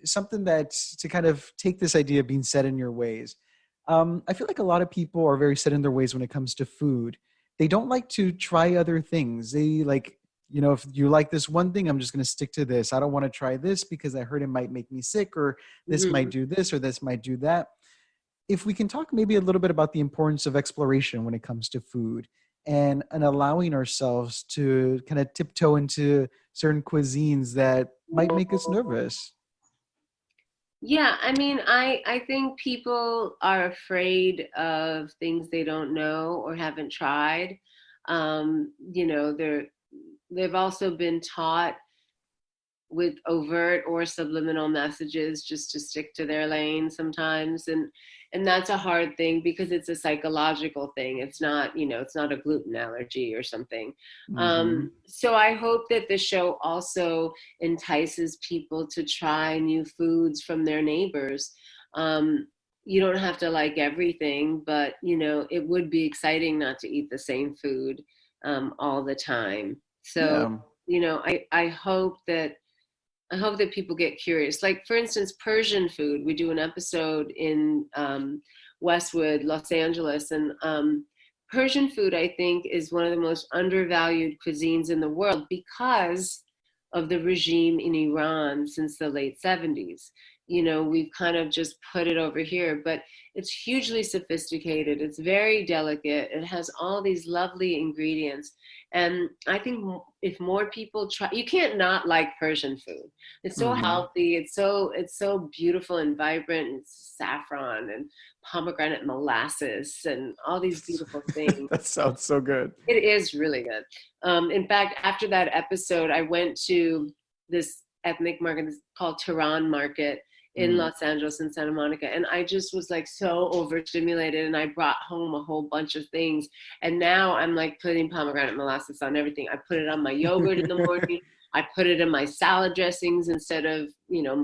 something that's to kind of take this idea of being set in your ways. I feel like a lot of people are very set in their ways when it comes to food. They don't like to try other things. They like, if you like this one thing, I'm just going to stick to this. I don't want to try this because I heard it might make me sick, or this might do this, or this might do that. If we can talk maybe a little bit about the importance of exploration when it comes to food, and allowing ourselves to kind of tiptoe into certain cuisines that might make us nervous. Yeah, I mean, I think people are afraid of things they don't know or haven't tried. They've also been taught with overt or subliminal messages just to stick to their lane sometimes, and that's a hard thing because it's a psychological thing. It's not, it's not a gluten allergy or something. Mm-hmm. So I hope that the show also entices people to try new foods from their neighbors. You don't have to like everything, but it would be exciting not to eat the same food all the time. So Yeah. I hope that people get curious. Like, for instance, Persian food. We do an episode in Westwood, Los Angeles, and Persian food, I think, is one of the most undervalued cuisines in the world because of the regime in Iran since the late 70s. We've kind of just put it over here, but it's hugely sophisticated. It's very delicate. It has all these lovely ingredients. And I think if more people try, you can't not like Persian food. It's so Mm-hmm. healthy. It's so beautiful and vibrant. It's saffron and pomegranate molasses and all these beautiful things. That sounds so good. It is really good. In fact, after that episode, I went to this ethnic market called Tehran Market in Mm. Los Angeles and Santa Monica. And I just was like so overstimulated, and I brought home a whole bunch of things. And now I'm like putting pomegranate molasses on everything. I put it on my yogurt in the morning. I put it in my salad dressings instead of,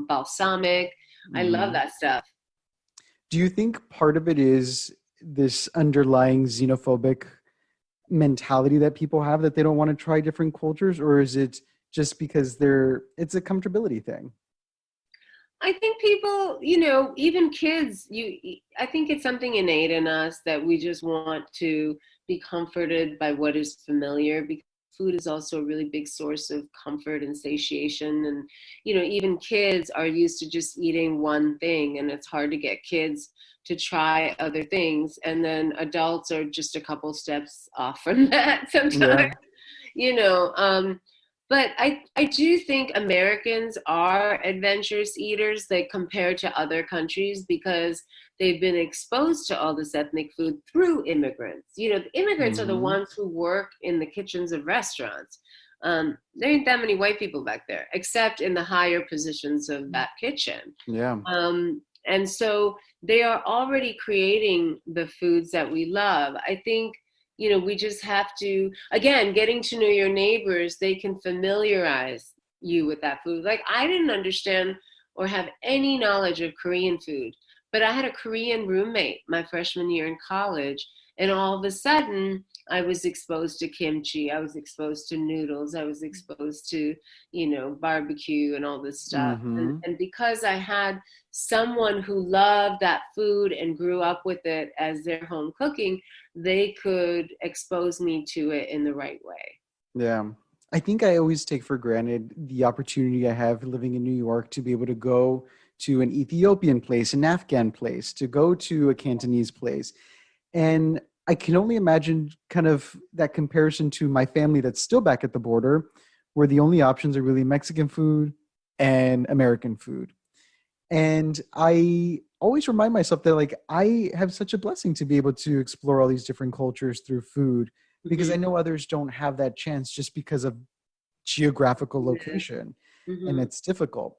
balsamic. I love Mm-hmm. that stuff. Do you think part of it is this underlying xenophobic mentality that people have, that they don't want to try different cultures, or is it just because it's a comfortability thing? I think people, even kids, I think it's something innate in us that we just want to be comforted by what is familiar, because food is also a really big source of comfort and satiation. And, even kids are used to just eating one thing, and it's hard to get kids to try other things. And then adults are just a couple steps off from that Yeah. sometimes, you know. But I do think Americans are adventurous eaters, like, compared to other countries, because they've been exposed to all this ethnic food through immigrants. The immigrants are the Mm-hmm. ones who work in the kitchens of restaurants. There ain't that many white people back there, except in the higher positions of that kitchen. Yeah. And so they are already creating the foods that we love. I think, we just have to, again, getting to know your neighbors, they can familiarize you with that food. Like, I didn't understand or have any knowledge of Korean food, but I had a Korean roommate my freshman year in college, and all of a sudden I was exposed to kimchi, I was exposed to noodles, I was exposed to, barbecue and all this stuff. Mm-hmm. And because I had someone who loved that food and grew up with it as their home cooking, they could expose me to it in the right way. Yeah. I think I always take for granted the opportunity I have living in New York to be able to go to an Ethiopian place, an Afghan place, to go to a Cantonese place. And I can only imagine kind of that comparison to my family that's still back at the border, where the only options are really Mexican food and American food. And I always remind myself that, like, I have such a blessing to be able to explore all these different cultures through food, because I Mm-hmm. know others don't have that chance just because of geographical Yeah. location, and Mm-hmm. it's difficult.